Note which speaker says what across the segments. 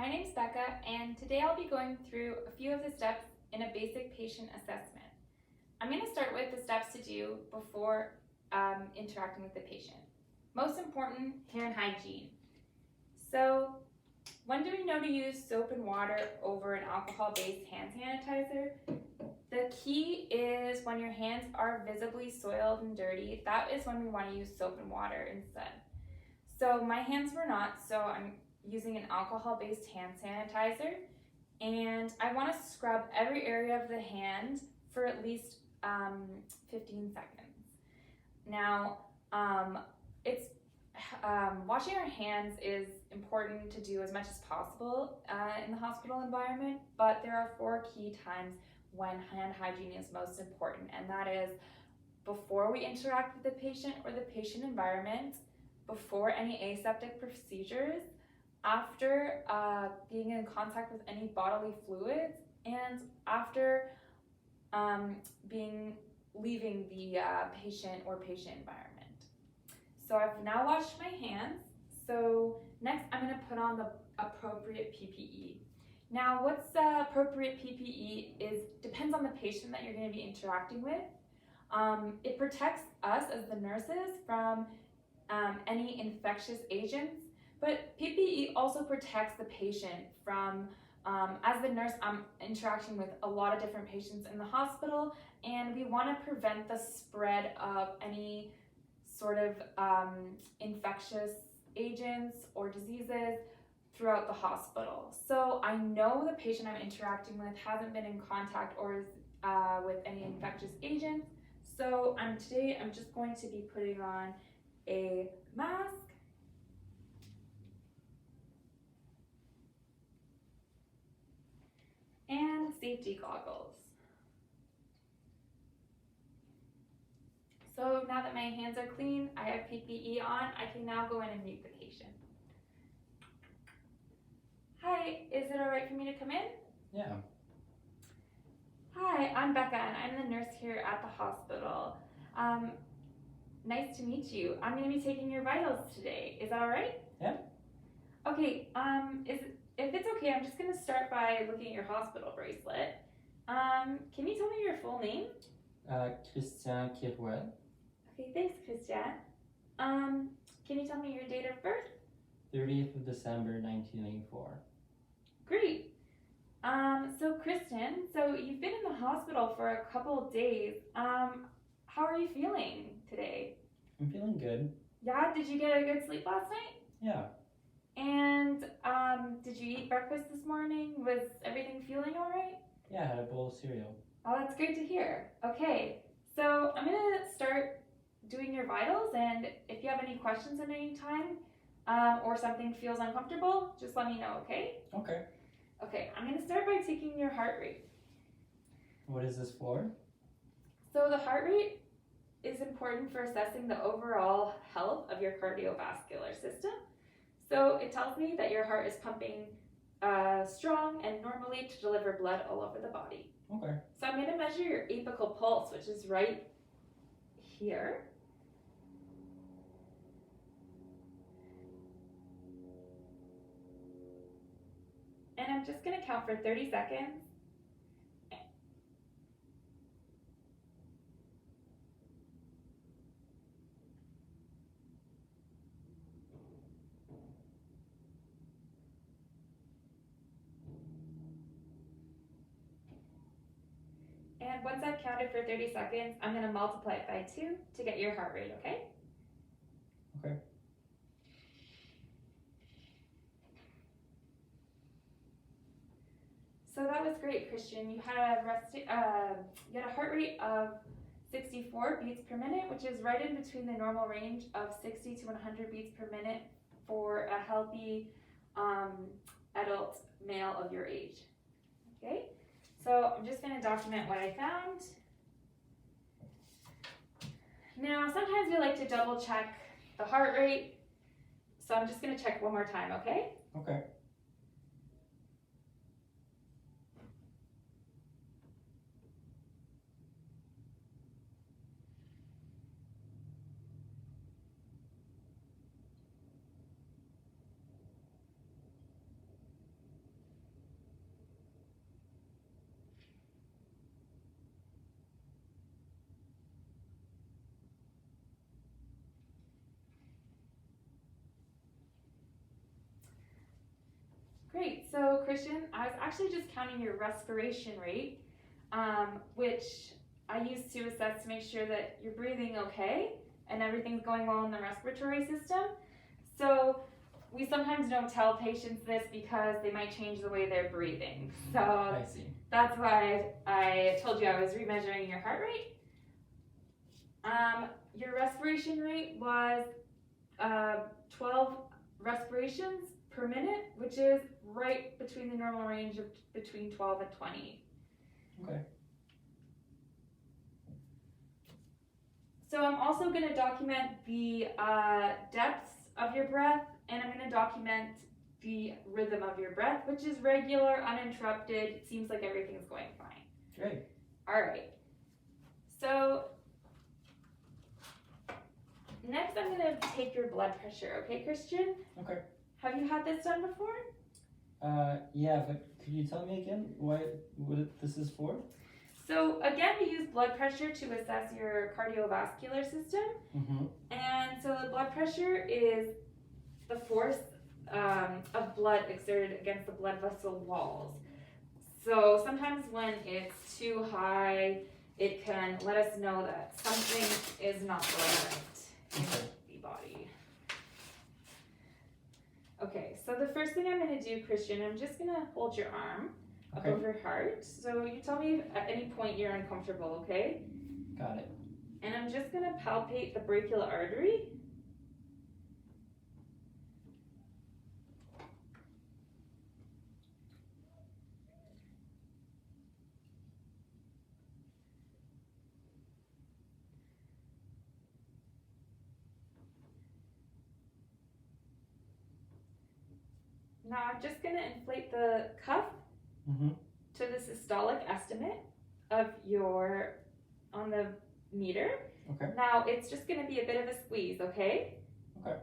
Speaker 1: My name's Becca, and today I'll be going through a few of the steps in a basic patient assessment. I'm going to start with the steps to do before interacting with the patient. Most important, hand hygiene. So, when do we know to use soap and water over an alcohol-based hand sanitizer? The key is when your hands are visibly soiled and dirty, that is when we want to use soap and water instead. So my hands were not, so I'm using an alcohol-based hand sanitizer, and I want to scrub every area of the hand for at least 15 seconds. Now, washing our hands is important to do as much as possible in the hospital environment, but there are 4 key times when hand hygiene is most important, and that is before we interact with the patient or the patient environment, before any aseptic procedures, after being in contact with any bodily fluids, and after leaving the patient or patient environment. So I've now washed my hands. So next I'm going to put on the appropriate PPE. Now what's appropriate PPE depends on the patient that you're going to be interacting with. It protects us as the nurses from any infectious agents, but PPE also protects the patient from, as the nurse, I'm interacting with a lot of different patients in the hospital, and we want to prevent the spread of any sort of infectious agents or diseases throughout the hospital. So I know the patient I'm interacting with hasn't been in contact or is with any infectious agents. So today I'm just going to be putting on a mask and safety goggles. So now that my hands are clean, I have PPE on, I can now go in and meet the patient. Hi, is it all right for me to come in?
Speaker 2: Yeah.
Speaker 1: Hi, I'm Becca, and I'm the nurse here at the hospital. Nice to meet you. I'm going to be taking your vitals today. Is that all right?
Speaker 2: Yeah.
Speaker 1: Okay, if it's okay, I'm just going to start by looking at your hospital bracelet. Can you tell me your full name?
Speaker 2: Christian Kirouel.
Speaker 1: Okay, thanks, Christian. Can you tell me your date of birth?
Speaker 2: 30th of December, 1984.
Speaker 1: Great. So Kristen, you've been in the hospital for a couple of days. How are you feeling today?
Speaker 2: I'm feeling good.
Speaker 1: Yeah, did you get a good sleep last night?
Speaker 2: Yeah.
Speaker 1: And did you eat breakfast this morning? Was everything feeling all right?
Speaker 2: Yeah, I had a bowl of cereal.
Speaker 1: Oh, that's great to hear. Okay, so I'm gonna start doing your vitals, and if you have any questions at any time or something feels uncomfortable, just let me know, okay?
Speaker 2: Okay.
Speaker 1: Okay, I'm gonna start by taking your heart rate.
Speaker 2: What is this for?
Speaker 1: So the heart rate is important for assessing the overall health of your cardiovascular system. So it tells me that your heart is pumping strong and normally to deliver blood all over the body.
Speaker 2: Okay.
Speaker 1: So I'm going to measure your apical pulse, which is right here. And I'm just going to count for 30 seconds. And once I've counted for 30 seconds, I'm going to multiply it by 2 to get your heart rate, okay?
Speaker 2: Okay.
Speaker 1: So that was great, Christian. You had a heart rate of 64 beats per minute, which is right in between the normal range of 60 to 100 beats per minute for a healthy adult male of your age. Okay, so I'm just going to document what I found. Now, sometimes we like to double check the heart rate, so I'm just going to check one more time, okay?
Speaker 2: Okay.
Speaker 1: Great. So, Christian, I was actually just counting your respiration rate, which I use to assess to make sure that you're breathing okay and everything's going well in the respiratory system. So, we sometimes don't tell patients this because they might change the way they're breathing. So,
Speaker 2: I see.
Speaker 1: that's why I told you I was remeasuring your heart rate. Your respiration rate was 12 respirations per minute, which is right between the normal range of between 12 and 20.
Speaker 2: Okay.
Speaker 1: So I'm also going to document the depths of your breath, and I'm going to document the rhythm of your breath, which is regular, uninterrupted. It seems like everything's going fine.
Speaker 2: Great.
Speaker 1: All right. So next I'm going to take your blood pressure, okay, Christian?
Speaker 2: Okay.
Speaker 1: Have you had this done before?
Speaker 2: Yeah, but could you tell me again what this is for?
Speaker 1: So again, we use blood pressure to assess your cardiovascular system.
Speaker 2: Mm-hmm.
Speaker 1: And so the blood pressure is the force of blood exerted against the blood vessel walls. So sometimes when it's too high, it can let us know that something is not going right in the body. Okay, so the first thing I'm going to do, Christian, I'm just going to hold your arm up
Speaker 2: Okay.
Speaker 1: over your heart. So you tell me if at any point you're uncomfortable, okay?
Speaker 2: Got it.
Speaker 1: And I'm just going to palpate the brachial artery. Now I'm just going to inflate the cuff
Speaker 2: Mm-hmm.
Speaker 1: to the systolic estimate of your, on the meter.
Speaker 2: Okay.
Speaker 1: Now it's just going to be a bit of a squeeze, okay?
Speaker 2: Okay.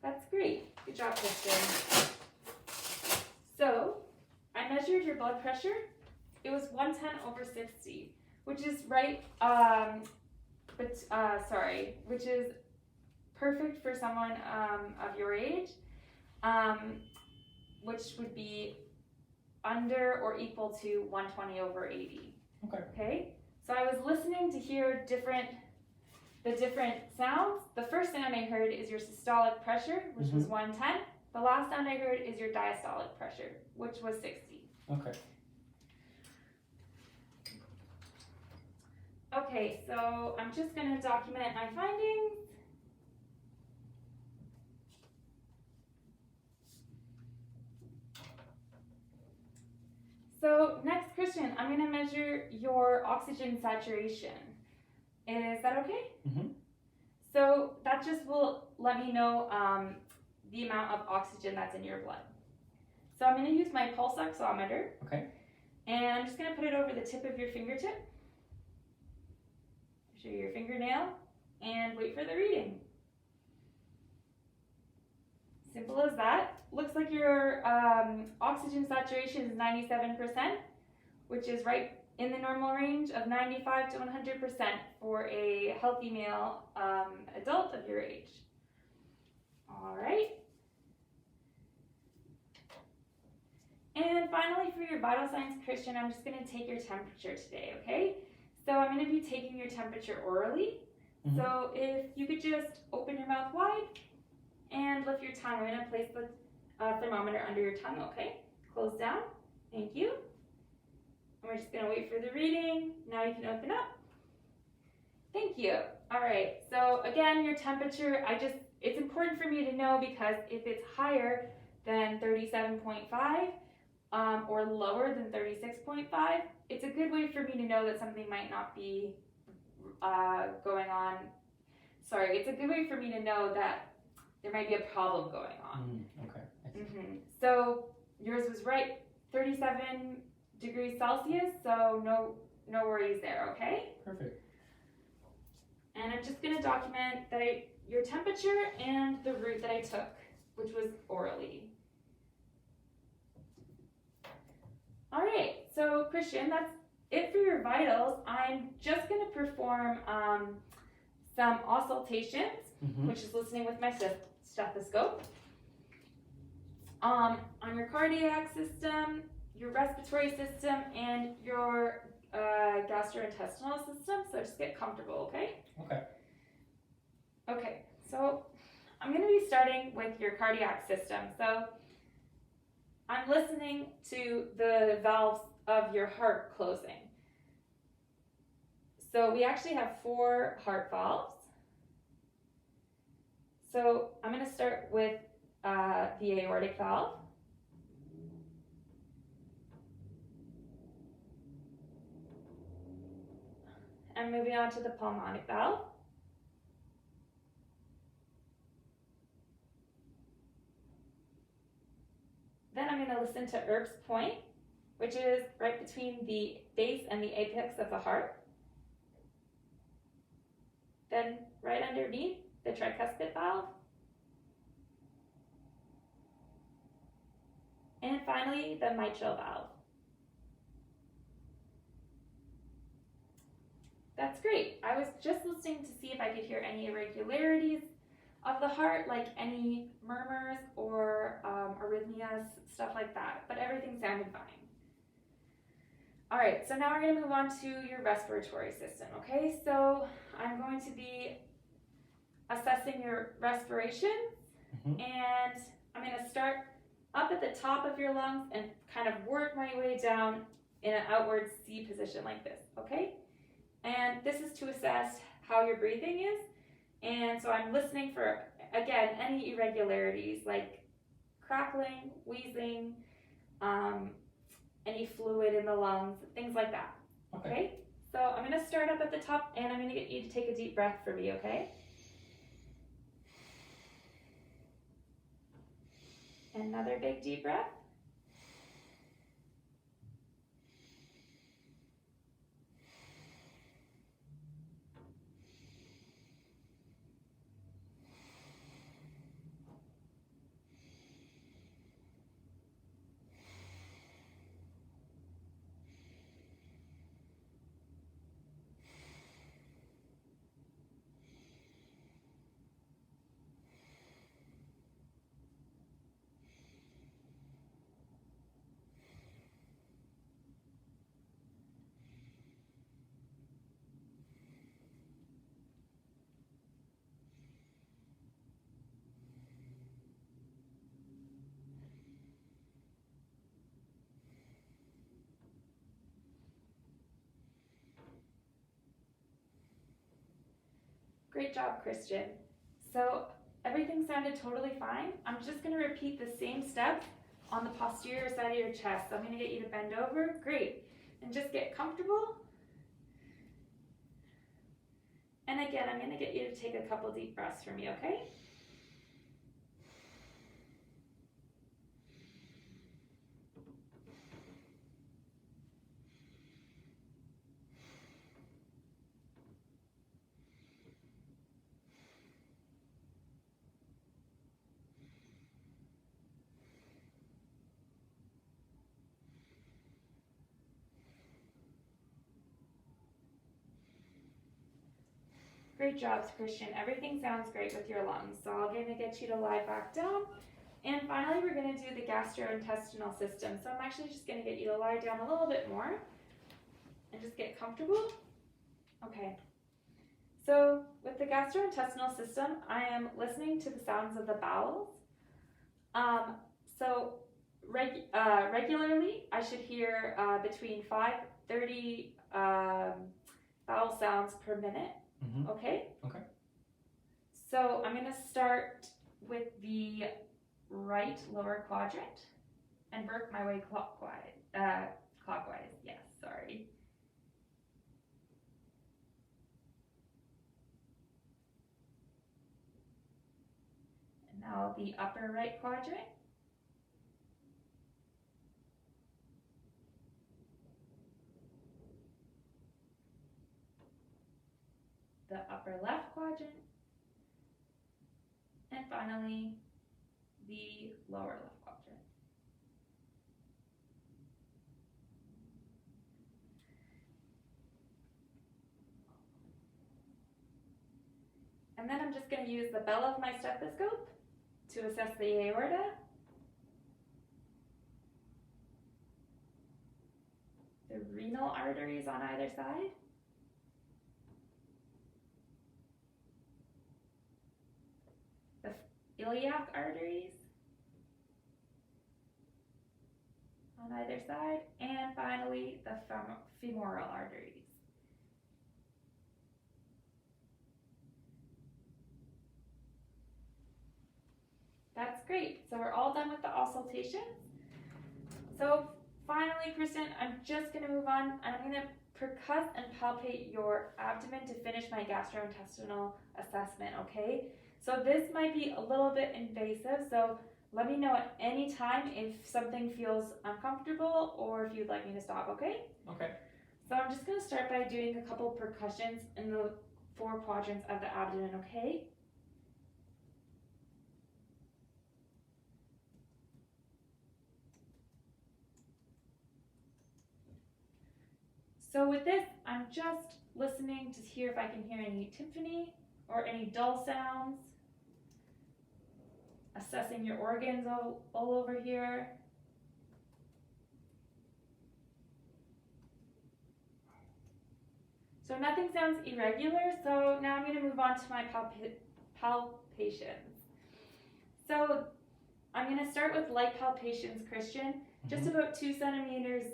Speaker 1: That's great. Good job, Kristen. So, I measured your blood pressure. It was 110/60, which is right, which is perfect for someone of your age, which would be under or equal to 120/80.
Speaker 2: Okay.
Speaker 1: Okay? So I was listening to hear the different sounds. The first sound I heard is your systolic pressure, which was 110. The last sound I heard is your diastolic pressure, which was 60.
Speaker 2: Okay.
Speaker 1: Okay, so I'm just going to document my findings. So next, Christian, I'm going to measure your oxygen saturation. Is that okay?
Speaker 2: Mm-hmm.
Speaker 1: So that just will let me know the amount of oxygen that's in your blood. So I'm going to use my pulse oximeter.
Speaker 2: Okay.
Speaker 1: And I'm just going to put it over the tip of your fingertip. Show your fingernail and wait for the reading. Simple as that. Looks like your oxygen saturation is 97%, which is right in the normal range of 95 to 100% for a healthy male adult of your age. All right. And finally, for your vital signs, Christian, I'm just going to take your temperature today, okay? So I'm going to be taking your temperature orally.
Speaker 2: Mm-hmm.
Speaker 1: So if you could just open your mouth wide and lift your tongue. I'm going to place the thermometer under your tongue, okay? Close down. Thank you. And we're just going to wait for the reading. Now you can open up. Thank you. All right. So again, your temperature, it's important for me to know because if it's higher than 37.5 or lower than 36.5, it's a good way for me to know that something might not be going on. Sorry, it's a good way for me to know that there might be a problem going on.
Speaker 2: Okay. I see.
Speaker 1: So yours was right, 37 degrees Celsius, so no worries there, okay?
Speaker 2: Perfect.
Speaker 1: And I'm just gonna document that your temperature and the route that I took, which was orally. All right, so Christian, that's it for your vitals. I'm just gonna perform some auscultations, which is listening with my stethoscope. On your cardiac system, your respiratory system, and your gastrointestinal system. So just get comfortable, okay?
Speaker 2: Okay.
Speaker 1: Okay, so I'm going to be starting with your cardiac system. So I'm listening to the valves of your heart closing. So we actually have 4 heart valves. So I'm going to start with the aortic valve. And moving on to the pulmonic valve. Then I'm going to listen to Erb's point, which is right between the base and the apex of the heart. Then right underneath, the tricuspid valve. And finally, the mitral valve. That's great. I was just listening to see if I could hear any irregularities of the heart, like any murmurs or arrhythmias, stuff like that, but everything sounded fine. All right, so now we're going to move on to your respiratory system, okay? So I'm going to be assessing your respiration, and I'm going to start up at the top of your lungs and kind of work my way down in an outward C position like this, okay? And this is to assess how your breathing is. And so I'm listening for, again, any irregularities like crackling, wheezing, any fluid in the lungs, things like that. Okay? So I'm going to start up at the top, and I'm going to get you to take a deep breath for me, okay? Another big deep breath. Great job, Christian. So everything sounded totally fine. I'm just going to repeat the same steps on the posterior side of your chest. So I'm going to get you to bend over. Great. And just get comfortable. And again, I'm going to get you to take a couple deep breaths for me, okay? Great jobs, Christian. Everything sounds great with your lungs. So I'm going to get you to lie back down. And finally, we're going to do the gastrointestinal system. So I'm actually just going to get you to lie down a little bit more and just get comfortable. Okay. So with the gastrointestinal system, I am listening to the sounds of the bowels. Regularly, I should hear between 5-30 bowel sounds per minute. Okay?
Speaker 2: Okay.
Speaker 1: So I'm going to start with the right lower quadrant and work my way clockwise. Yes, sorry. And Now the upper right quadrant. The upper left quadrant. And finally, the lower left quadrant. And then I'm just going to use the bell of my stethoscope to assess the aorta. The renal arteries on either side. The iliac arteries on either side. And finally, the femoral arteries. That's great. So we're all done with the auscultations. So finally, Kristen, I'm just going to move on. I'm going to percuss and palpate your abdomen to finish my gastrointestinal assessment, okay? So this might be a little bit invasive, so let me know at any time if something feels uncomfortable or if you'd like me to stop, okay?
Speaker 2: Okay.
Speaker 1: So I'm just going to start by doing a couple percussions in the 4 quadrants of the abdomen, okay? So with this, I'm just listening to hear if I can hear any timpani or any dull sounds. Assessing your organs all over here. So nothing sounds irregular, so now I'm going to move on to my palpations. So I'm going to start with light palpations, Christian, just about 2 centimeters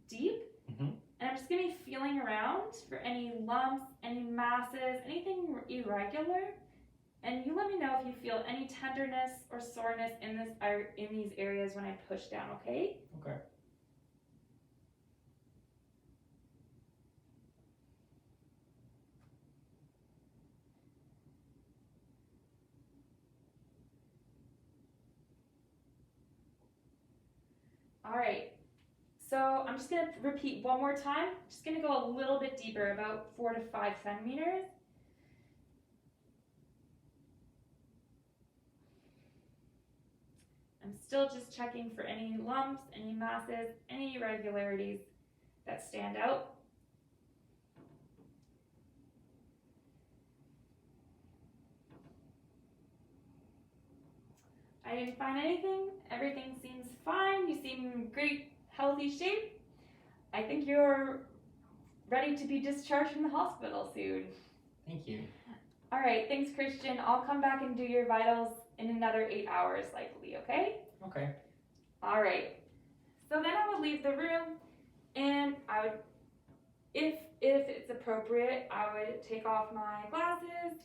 Speaker 1: deep. And I'm just going to be feeling around for any lumps, any masses, anything irregular. And you let me know if you feel any tenderness or soreness in these areas when I push down, okay?
Speaker 2: Okay.
Speaker 1: All right. So I'm just going to repeat one more time. Just going to go a little bit deeper, about 4 to 5 centimeters. I'm still just checking for any lumps, any masses, any irregularities that stand out. I didn't find anything. Everything seems fine. You seem in great, healthy shape. I think you're ready to be discharged from the hospital soon.
Speaker 2: Thank you.
Speaker 1: All right, thanks, Christian. I'll come back and do your vitals in another 8 hours, likely, okay?
Speaker 2: Okay.
Speaker 1: All right. So then I would leave the room, and I would, if it's appropriate, I would take off my glasses,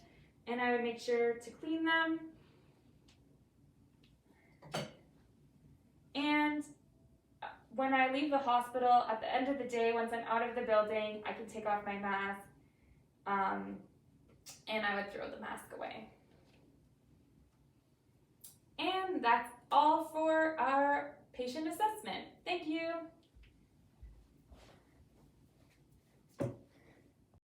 Speaker 1: and I would make sure to clean them. And when I leave the hospital, at the end of the day, once I'm out of the building, I can take off my mask, and I would throw the mask away. And that's all for our patient assessment. Thank you.